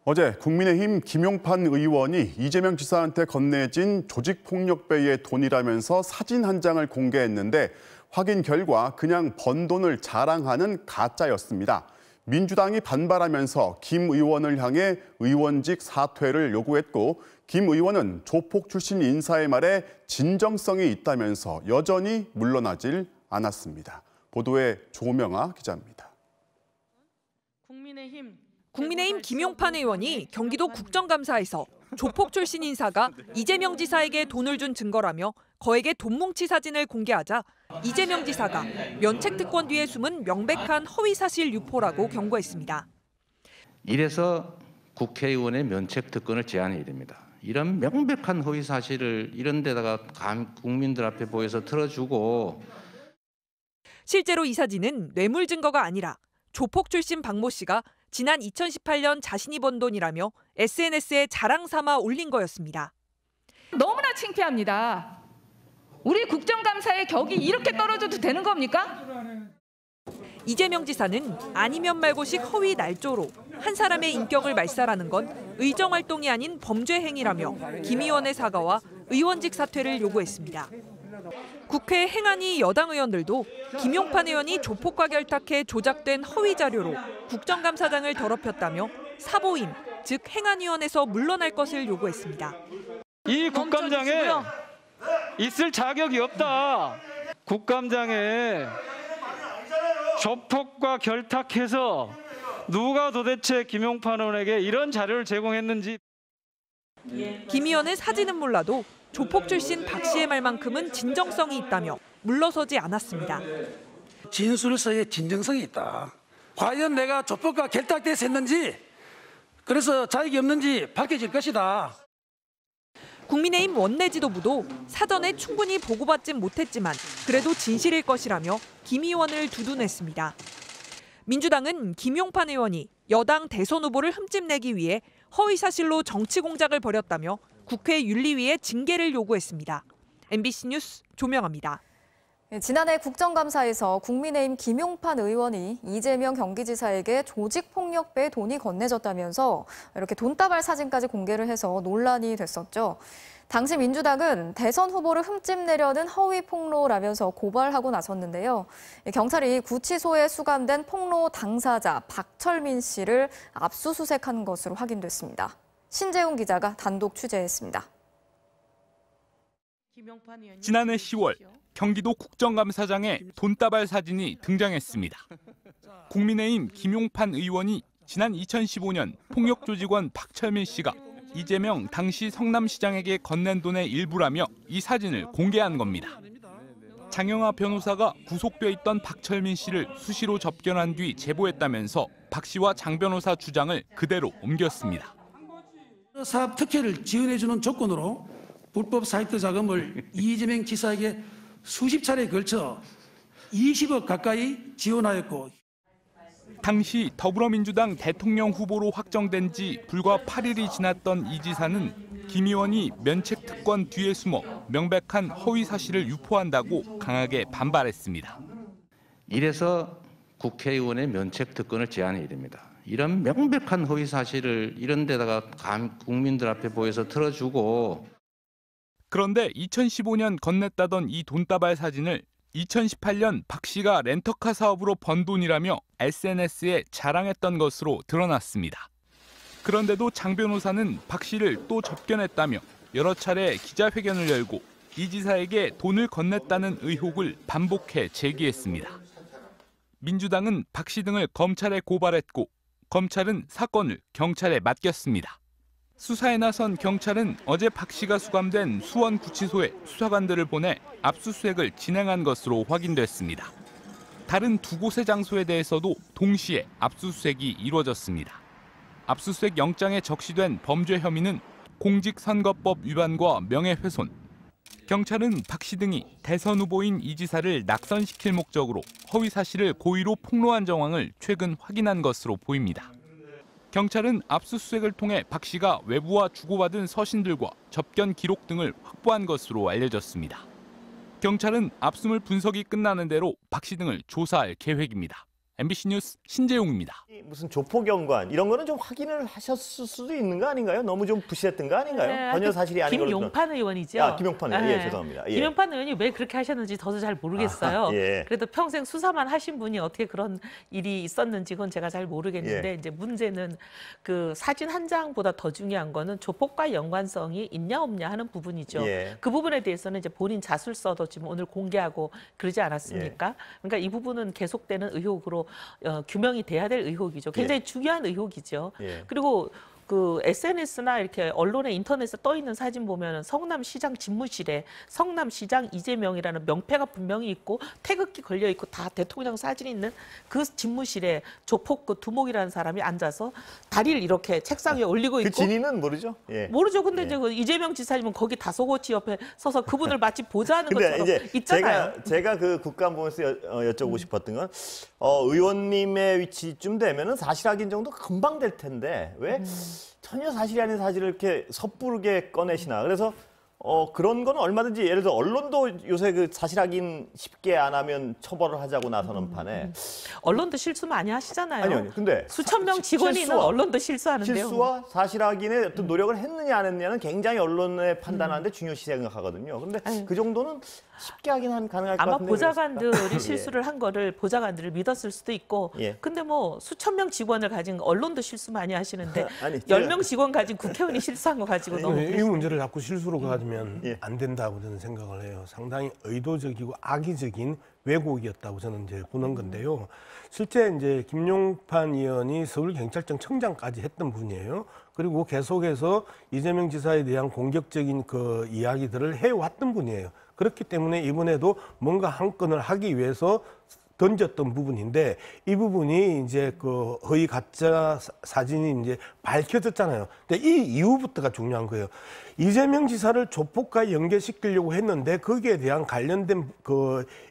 어제 국민의힘 김용판 의원이 이재명 지사한테 건네진 조직폭력배의 돈이라면서 사진 한 장을 공개했는데 확인 결과 그냥 번 돈을 자랑하는 가짜였습니다. 민주당이 반발하면서 김 의원을 향해 의원직 사퇴를 요구했고 김 의원은 조폭 출신 인사의 말에 진정성이 있다면서 여전히 물러나질 않았습니다. 보도에 조명아 기자입니다. 국민의힘 김용판 의원이 경기도 국정감사에서 조폭 출신 인사가 이재명 지사에게 돈을 준 증거라며 거액의 돈뭉치 사진을 공개하자 이재명 지사가 면책특권 뒤에 숨은 명백한 허위사실 유포라고 경고했습니다. 이래서 국회의원의 면책특권을 제한해야 됩니다. 이런 명백한 허위사실을 이런 데다가 국민들 앞에 보여서 틀어주고. 실제로 이 사진은 뇌물 증거가 아니라 조폭 출신 박모 씨가 지난 2018년 자신이 번 돈이라며 SNS에 자랑 삼아 올린 거였습니다. 너무나 창피합니다. 우리 국정감사의 격이 이렇게 떨어져도 되는 겁니까? 이재명 지사는 아니면 말고식 허위 날조로 한 사람의 인격을 말살하는 건 의정활동이 아닌 범죄 행위라며 김 의원의 사과와 의원직 사퇴를 요구했습니다. 국회 행안위 여당 의원들도 김용판 의원이 조폭과 결탁해 조작된 허위 자료로 국정감사장을 더럽혔다며 사보임, 즉 행안위원회에서 물러날 것을 요구했습니다. 이 국감장에 있을 자격이 없다. 국감장에 조폭과 결탁해서 누가 도대체 김용판 의원에게 이런 자료를 제공했는지. 김 의원은 사진은 몰라도 조폭 출신 박 씨의 말만큼은 진정성이 있다며 물러서지 않았습니다. 진술서에 진정성이 있다. 과연 내가 조폭과 결탁돼서 했는지, 그래서 자격이 없는지 밝혀질 것이다. 국민의힘 원내지도부도 사전에 충분히 보고받진 못했지만 그래도 진실일 것이라며 김 의원을 두둔했습니다. 민주당은 김용판 의원이 여당 대선 후보를 흠집내기 위해 허위사실로 정치 공작을 벌였다며 국회 윤리위에 징계를 요구했습니다. MBC 뉴스 조명아입니다. 지난해 국정감사에서 국민의힘 김용판 의원이 이재명 경기지사에게 조직폭력배의 돈이 건네졌다면서 이렇게 돈다발 사진까지 공개를 해서 논란이 됐었죠. 당시 민주당은 대선 후보를 흠집내려는 허위 폭로라면서 고발하고 나섰는데요. 경찰이 구치소에 수감된 폭로 당사자 박철민 씨를 압수수색한 것으로 확인됐습니다. 신재훈 기자가 단독 취재했습니다. 지난해 10월 경기도 국정감사장에 돈다발 사진이 등장했습니다. 국민의힘 김용판 의원이 지난 2015년 폭력조직원 박철민 씨가 이재명 당시 성남시장에게 건넨 돈의 일부라며 이 사진을 공개한 겁니다. 장영하 변호사가 구속돼 있던 박철민 씨를 수시로 접견한 뒤 제보했다면서 박 씨와 장 변호사 주장을 그대로 옮겼습니다. 사업 특혜를 지원해주는 조건으로 불법 사이트 자금을 이재명 지사에게 수십 차례에 걸쳐 20억 가까이 지원하였고, 당시 더불어민주당 대통령 후보로 확정된 지 불과 8일이 지났던 이 지사는 김 의원이 면책특권 뒤에 숨어 명백한 허위 사실을 유포한다고 강하게 반발했습니다. 이래서 국회의원의 면책특권을 제한해야 됩니다. 이런 명백한 허위 사실을 이런 데다가 국민들 앞에 보여서 틀어주고. 그런데 2015년 건넸다던 이 돈다발 사진을 2018년 박 씨가 렌터카 사업으로 번 돈이라며 SNS에 자랑했던 것으로 드러났습니다. 그런데도 장 변호사는 박 씨를 또 접견했다며 여러 차례 기자회견을 열고 이 지사에게 돈을 건넸다는 의혹을 반복해 제기했습니다. 민주당은 박 씨 등을 검찰에 고발했고 검찰은 사건을 경찰에 맡겼습니다. 수사에 나선 경찰은 어제 박 씨가 수감된 수원구치소에 수사관들을 보내 압수수색을 진행한 것으로 확인됐습니다. 다른 두 곳의 장소에 대해서도 동시에 압수수색이 이루어졌습니다. 압수수색 영장에 적시된 범죄 혐의는 공직선거법 위반과 명예훼손. 경찰은 박 씨 등이 대선 후보인 이 지사를 낙선시킬 목적으로 허위 사실을 고의로 폭로한 정황을 최근 확인한 것으로 보입니다. 경찰은 압수수색을 통해 박 씨가 외부와 주고받은 서신들과 접견 기록 등을 확보한 것으로 알려졌습니다. 경찰은 압수물 분석이 끝나는 대로 박 씨 등을 조사할 계획입니다. MBC 뉴스 신재용입니다. 무슨 조폭연관 이런 거는 좀 확인을 하셨을 수도 있는 거 아닌가요? 너무 좀 부실했던 거 아닌가요? 네, 전혀 사실이 아닌 걸로. 김용판 의원이죠. 김용판 의원. 네. 예, 죄송합니다. 예. 김용판 의원이 왜 그렇게 하셨는지 저도 잘 모르겠어요. 예. 그래도 평생 수사만 하신 분이 어떻게 그런 일이 있었는지 그건 제가 잘 모르겠는데 예. 이제 문제는 그 사진 한 장보다 더 중요한 거는 조폭과 연관성이 있냐 없냐 하는 부분이죠. 예. 그 부분에 대해서는 이제 본인 자술서도 지금 오늘 공개하고 그러지 않았습니까? 예. 그러니까 이 부분은 계속되는 의혹으로 규명이 돼야 될 의혹이죠. 굉장히 예. 중요한 의혹이죠. 예. 그리고 그 SNS나 이렇게 언론에 인터넷에 떠 있는 사진 보면은 성남시장 집무실에 성남시장 이재명이라는 명패가 분명히 있고 태극기 걸려 있고 다 대통령 사진이 있는 그 집무실에 조폭 그 두목이라는 사람이 앉아서 다리를 이렇게 책상 위에 올리고 있고 그 진위는 모르죠? 예. 모르죠. 근데 예. 이제 그 이재명 지사님은 거기 다소고치 옆에 서서 그분을 마치 보좌하는 근데 것처럼 이제 있잖아요. 제가 그 국감 보면서 여쭤보고 싶었던 건 의원님의 위치쯤 되면은 사실 확인 정도 금방 될 텐데 왜 전혀 사실이 아닌 사실을 이렇게 섣부르게 꺼내시나. 그래서 그런 거는 얼마든지 예를 들어 언론도 요새 그 사실 확인 쉽게 안 하면 처벌을 하자고 나서는 판에 언론도 실수 많이 하시잖아요. 아니요. 근데 수천 명 직원이 있는 언론도 실수하는데요. 실수와 사실 확인에 어떤 노력을 했느냐 안 했느냐는 굉장히 언론의 판단하는데 중요시 생각하거든요. 근데 그 정도는 쉽게 하긴 가능할 것 아마 같은데. 보좌관들이 예. 실수를 한 거를 보좌관들을 믿었을 수도 있고 예. 근데 뭐 수천 명 직원을 가진 언론도 실수 많이 하시는데 아니, 10명 직원 가진 국회의원이 실수한 거 가지고 너무 이 문제를 자꾸 실수로 가지면 예. 안 된다고 저는 생각을 해요. 상당히 의도적이고 악의적인 왜곡이었다고 저는 이제 보는 건데요. 실제 이제 김용판 의원이 서울경찰청 청장까지 했던 분이에요. 그리고 계속해서 이재명 지사에 대한 공격적인 그 이야기들을 해왔던 분이에요. 그렇기 때문에 이번에도 뭔가 한 건을 하기 위해서 던졌던 부분인데 이 부분이 이제 그 허위 가짜 사진이 이제 밝혀졌잖아요. 근데 이 이후부터가 중요한 거예요. 이재명 지사를 조폭과 연계시키려고 했는데 거기에 대한 관련된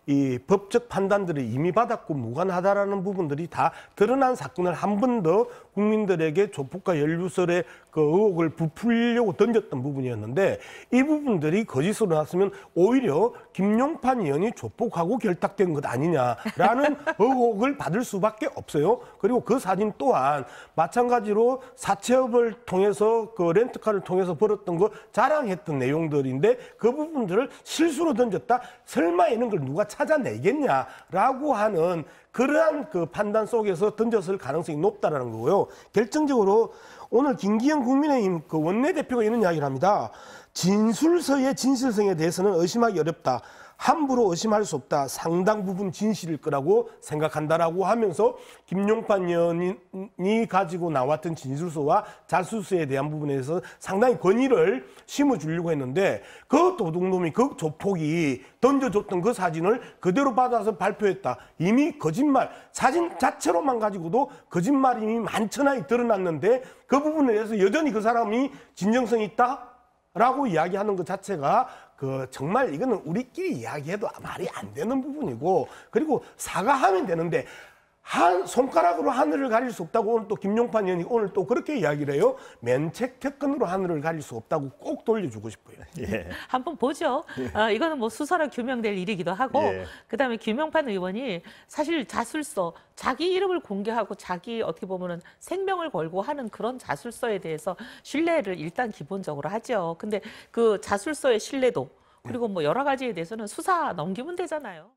이 법적 판단들을 이미 받았고 무관하다라는 부분들이 다 드러난 사건을 한 번 더 국민들에게 조폭과 연루설의 그 의혹을 부풀려고 던졌던 부분이었는데 이 부분들이 거짓으로 나왔으면 오히려 김용판 의원이 조폭하고 결탁된 것 아니냐라는 의혹을 받을 수밖에 없어요. 그리고 그 사진 또한 마찬가지로 사채업을 통해서 그 렌트카를 통해서 벌었던 거 자랑했던 내용들인데 그 부분들을 실수로 던졌다. 설마 이런 걸 누가 찾아내겠냐라고 하는 그러한 그 판단 속에서 던졌을 가능성이 높다라는 거고요. 결정적으로 오늘 김기현 국민의힘 그 원내대표가 이런 이야기를 합니다. 진술서의 진실성에 대해서는 의심하기 어렵다. 함부로 의심할 수 없다. 상당 부분 진실일 거라고 생각한다라고 하면서 김용판 의원이 가지고 나왔던 진술서와 자술서에 대한 부분에서 상당히 권위를 심어주려고 했는데 그 도둑놈이 그 조폭이 던져줬던 그 사진을 그대로 받아서 발표했다. 이미 거짓말, 사진 자체로만 가지고도 거짓말이 이미 만천하에 드러났는데 그 부분에 대해서 여전히 그 사람이 진정성이 있다라고 이야기하는 것 자체가 정말 이거는 우리끼리 이야기해도 말이 안 되는 부분이고 그리고 사과하면 되는데 한 손가락으로 하늘을 가릴 수 없다고 오늘 또 김용판 의원이 오늘 또 그렇게 이야기를 해요. 면책 특권으로 하늘을 가릴 수 없다고 꼭 돌려주고 싶어요. 예. 한번 보죠. 이거는 뭐 수사로 규명될 일이기도 하고 예. 그다음에 김용판 의원이 사실 자술서 자기 이름을 공개하고 자기 어떻게 보면은 생명을 걸고 하는 그런 자술서에 대해서 신뢰를 일단 기본적으로 하죠. 근데 그 자술서의 신뢰도 그리고 뭐 여러 가지에 대해서는 수사 넘기면 되잖아요.